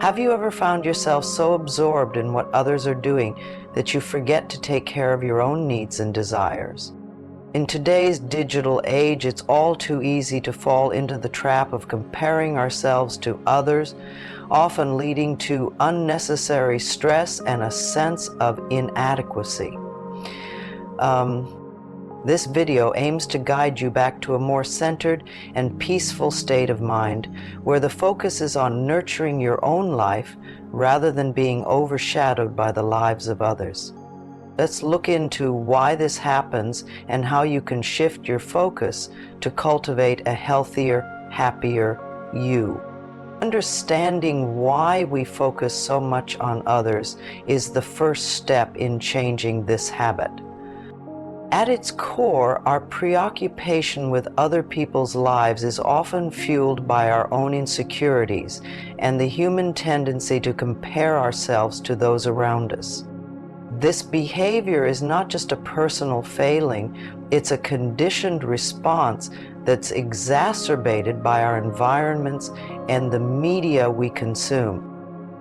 Have you ever found yourself so absorbed in what others are doing that you forget to take care of your own needs and desires? In today's digital age, it's all too easy to fall into the trap of comparing ourselves to others, often leading to unnecessary stress and a sense of inadequacy. This video aims to guide you back to a more centered and peaceful state of mind, where the focus is on nurturing your own life rather than being overshadowed by the lives of others. Let's look into why this happens and how you can shift your focus to cultivate a healthier, happier you. Understanding why we focus so much on others is the first step in changing this habit. At its core, our preoccupation with other people's lives is often fueled by our own insecurities and the human tendency to compare ourselves to those around us. This behavior is not just a personal failing, it's a conditioned response that's exacerbated by our environments and the media we consume.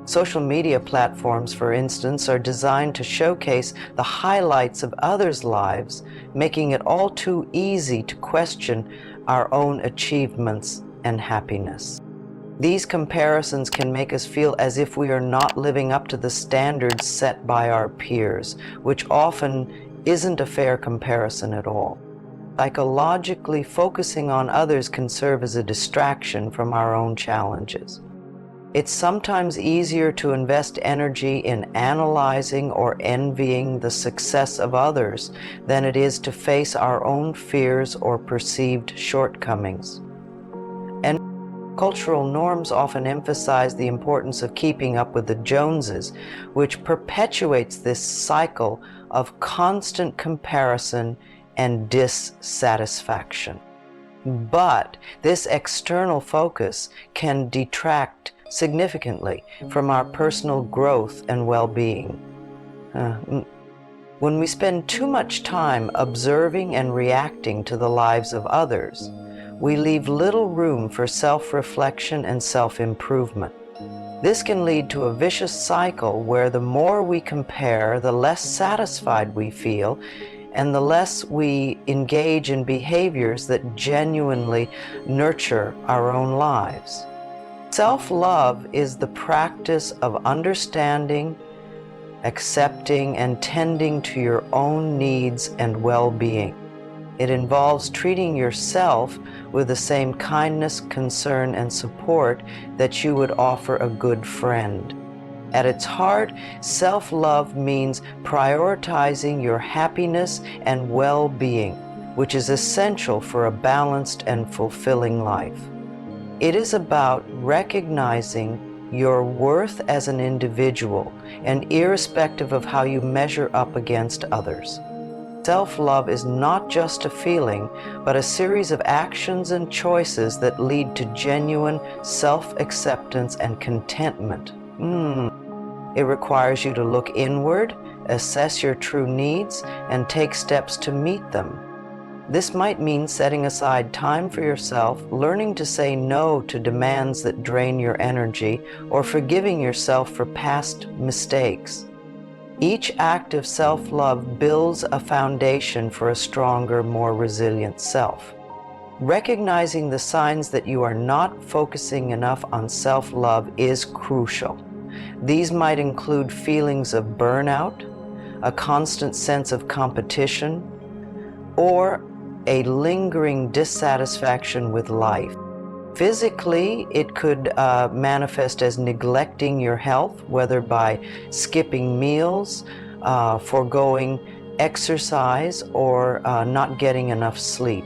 Social media platforms, for instance, are designed to showcase the highlights of others' lives, making it all too easy to question our own achievements and happiness. These comparisons can make us feel as if we are not living up to the standards set by our peers, which often isn't a fair comparison at all. Psychologically, focusing on others can serve as a distraction from our own challenges. It's sometimes easier to invest energy in analyzing or envying the success of others than it is to face our own fears or perceived shortcomings. And cultural norms often emphasize the importance of keeping up with the Joneses, which perpetuates this cycle of constant comparison and dissatisfaction. But this external focus can detract significantly from our personal growth and well-being. When we spend too much time observing and reacting to the lives of others, we leave little room for self-reflection and self-improvement. This can lead to a vicious cycle where the more we compare, the less satisfied we feel, and the less we engage in behaviors that genuinely nurture our own lives. Self-love is the practice of understanding, accepting, and tending to your own needs and well-being. It involves treating yourself with the same kindness, concern, and support that you would offer a good friend. At its heart, self-love means prioritizing your happiness and well-being, which is essential for a balanced and fulfilling life. It is about recognizing your worth as an individual and irrespective of how you measure up against others. Self-love is not just a feeling, but a series of actions and choices that lead to genuine self-acceptance and contentment. It requires you to look inward, assess your true needs, and take steps to meet them. This might mean setting aside time for yourself, learning to say no to demands that drain your energy, or forgiving yourself for past mistakes. Each act of self-love builds a foundation for a stronger, more resilient self. Recognizing the signs that you are not focusing enough on self-love is crucial. These might include feelings of burnout, a constant sense of competition, or a lingering dissatisfaction with life. Physically, it could manifest as neglecting your health, whether by skipping meals, foregoing exercise, or not getting enough sleep.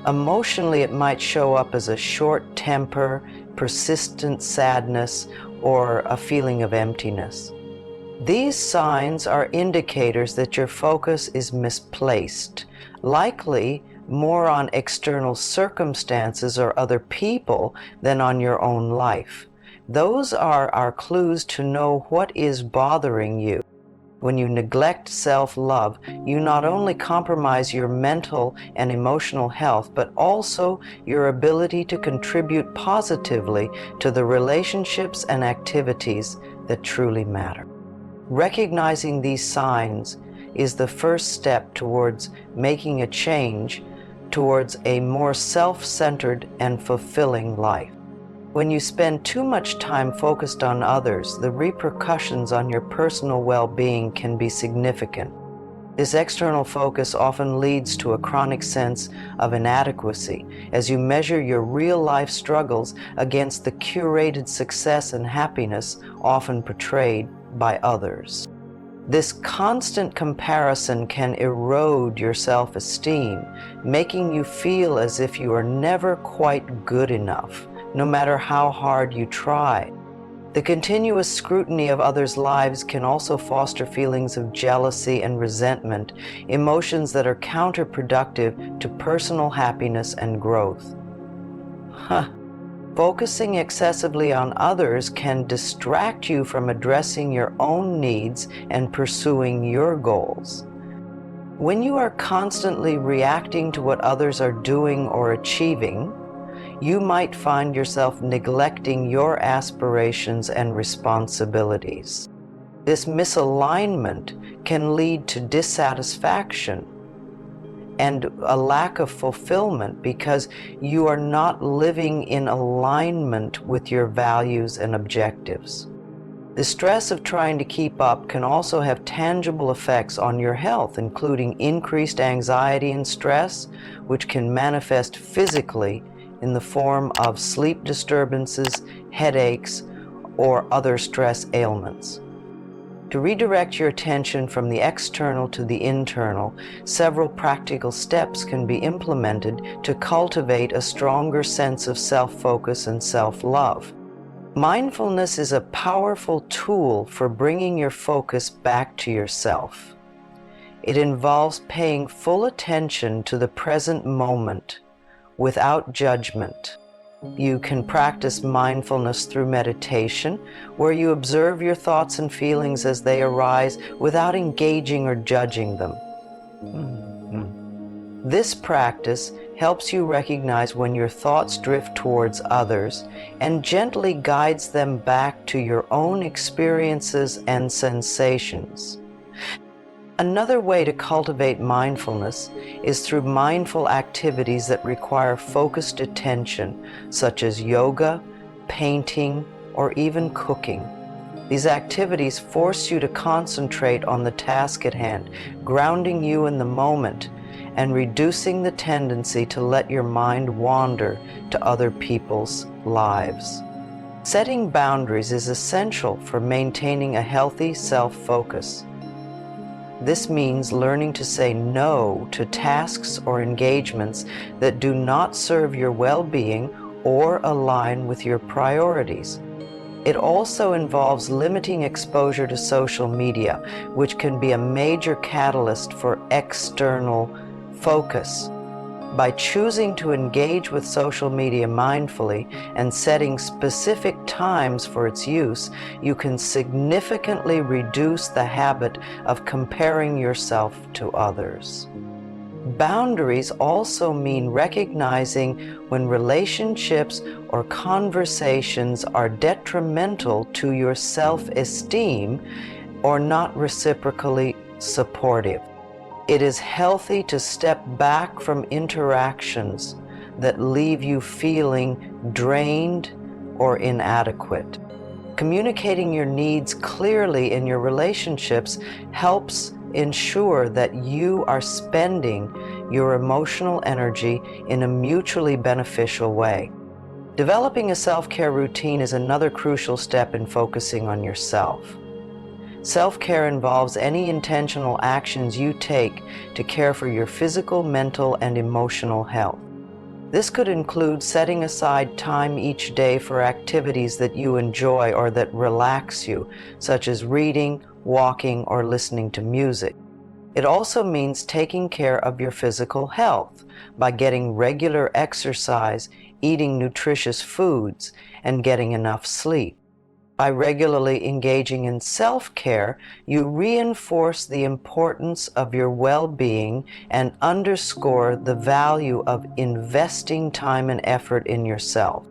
Emotionally, it might show up as a short temper, persistent sadness, or a feeling of emptiness. These signs are indicators that your focus is misplaced, likely more on external circumstances or other people than on your own life. Those are our clues to know what is bothering you. When you neglect self-love, you not only compromise your mental and emotional health, but also your ability to contribute positively to the relationships and activities that truly matter. Recognizing these signs is the first step towards making a change towards a more self-centered and fulfilling life. When you spend too much time focused on others, the repercussions on your personal well-being can be significant. This external focus often leads to a chronic sense of inadequacy as you measure your real-life struggles against the curated success and happiness often portrayed by others. This constant comparison can erode your self-esteem, making you feel as if you are never quite good enough, no matter how hard you try. The continuous scrutiny of others' lives can also foster feelings of jealousy and resentment, emotions that are counterproductive to personal happiness and growth. Focusing excessively on others can distract you from addressing your own needs and pursuing your goals. When you are constantly reacting to what others are doing or achieving, you might find yourself neglecting your aspirations and responsibilities. This misalignment can lead to dissatisfaction and a lack of fulfillment because you are not living in alignment with your values and objectives. The stress of trying to keep up can also have tangible effects on your health, including increased anxiety and stress, which can manifest physically in the form of sleep disturbances, headaches, or other stress ailments. To redirect your attention from the external to the internal, several practical steps can be implemented to cultivate a stronger sense of self-focus and self-love. Mindfulness is a powerful tool for bringing your focus back to yourself. It involves paying full attention to the present moment without judgment. You can practice mindfulness through meditation, where you observe your thoughts and feelings as they arise without engaging or judging them. This practice helps you recognize when your thoughts drift towards others and gently guides them back to your own experiences and sensations. Another way to cultivate mindfulness is through mindful activities that require focused attention, such as yoga, painting, or even cooking. These activities force you to concentrate on the task at hand, grounding you in the moment and reducing the tendency to let your mind wander to other people's lives. Setting boundaries is essential for maintaining a healthy self-focus. This means learning to say no to tasks or engagements that do not serve your well-being or align with your priorities. It also involves limiting exposure to social media, which can be a major catalyst for external focus. By choosing to engage with social media mindfully and setting specific times for its use, you can significantly reduce the habit of comparing yourself to others. Boundaries also mean recognizing when relationships or conversations are detrimental to your self-esteem or not reciprocally supportive. It is healthy to step back from interactions that leave you feeling drained or inadequate. Communicating your needs clearly in your relationships helps ensure that you are spending your emotional energy in a mutually beneficial way. Developing a self-care routine is another crucial step in focusing on yourself. Self-care involves any intentional actions you take to care for your physical, mental, and emotional health. This could include setting aside time each day for activities that you enjoy or that relax you, such as reading, walking, or listening to music. It also means taking care of your physical health by getting regular exercise, eating nutritious foods, and getting enough sleep. By regularly engaging in self-care, you reinforce the importance of your well-being and underscore the value of investing time and effort in yourself.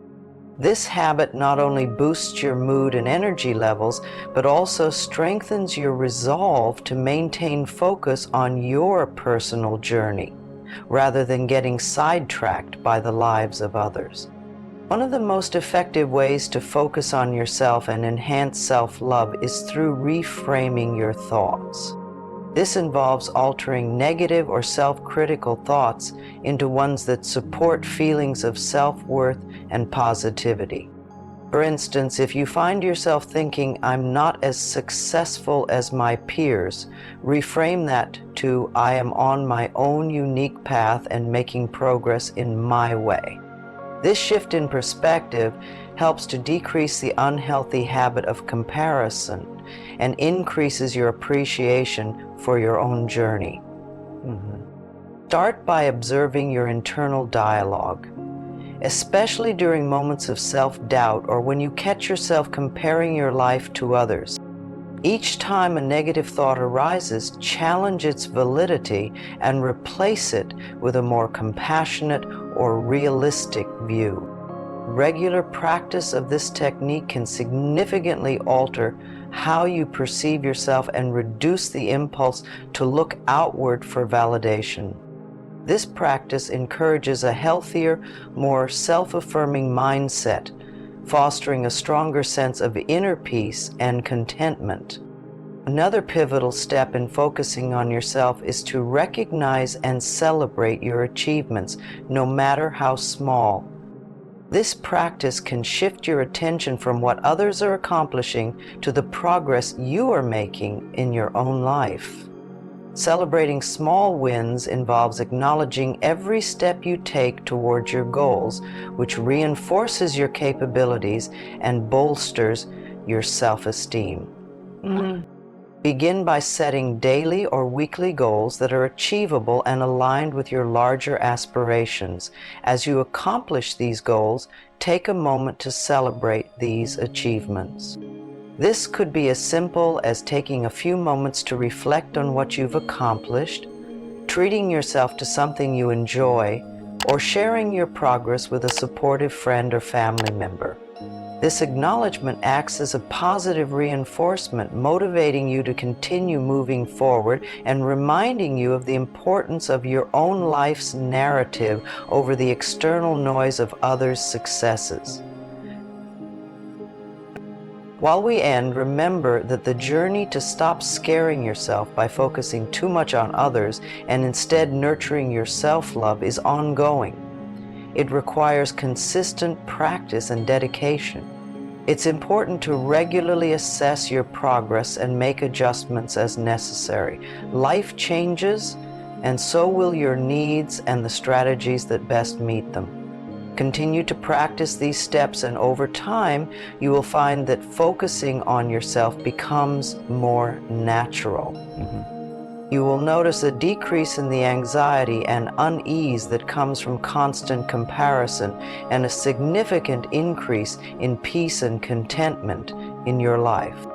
This habit not only boosts your mood and energy levels, but also strengthens your resolve to maintain focus on your personal journey, rather than getting sidetracked by the lives of others. One of the most effective ways to focus on yourself and enhance self-love is through reframing your thoughts. This involves altering negative or self-critical thoughts into ones that support feelings of self-worth and positivity. For instance, if you find yourself thinking, "I'm not as successful as my peers," reframe that to, "I am on my own unique path and making progress in my way." This shift in perspective helps to decrease the unhealthy habit of comparison and increases your appreciation for your own journey. Start by observing your internal dialogue, especially during moments of self-doubt or when you catch yourself comparing your life to others. Each time a negative thought arises, challenge its validity and replace it with a more compassionate or realistic view. Regular practice of this technique can significantly alter how you perceive yourself and reduce the impulse to look outward for validation. This practice encourages a healthier, more self-affirming mindset, fostering a stronger sense of inner peace and contentment. Another pivotal step in focusing on yourself is to recognize and celebrate your achievements, no matter how small. This practice can shift your attention from what others are accomplishing to the progress you are making in your own life. Celebrating small wins involves acknowledging every step you take towards your goals, which reinforces your capabilities and bolsters your self-esteem. Begin by setting daily or weekly goals that are achievable and aligned with your larger aspirations. As you accomplish these goals, take a moment to celebrate these achievements. This could be as simple as taking a few moments to reflect on what you've accomplished, treating yourself to something you enjoy, or sharing your progress with a supportive friend or family member. This acknowledgement acts as a positive reinforcement, motivating you to continue moving forward and reminding you of the importance of your own life's narrative over the external noise of others' successes. While we end, remember that the journey to stop scaring yourself by focusing too much on others and instead nurturing your self-love is ongoing. It requires consistent practice and dedication. It's important to regularly assess your progress and make adjustments as necessary. Life changes, and so will your needs and the strategies that best meet them. Continue to practice these steps, and over time, you will find that focusing on yourself becomes more natural. You will notice a decrease in the anxiety and unease that comes from constant comparison, and a significant increase in peace and contentment in your life.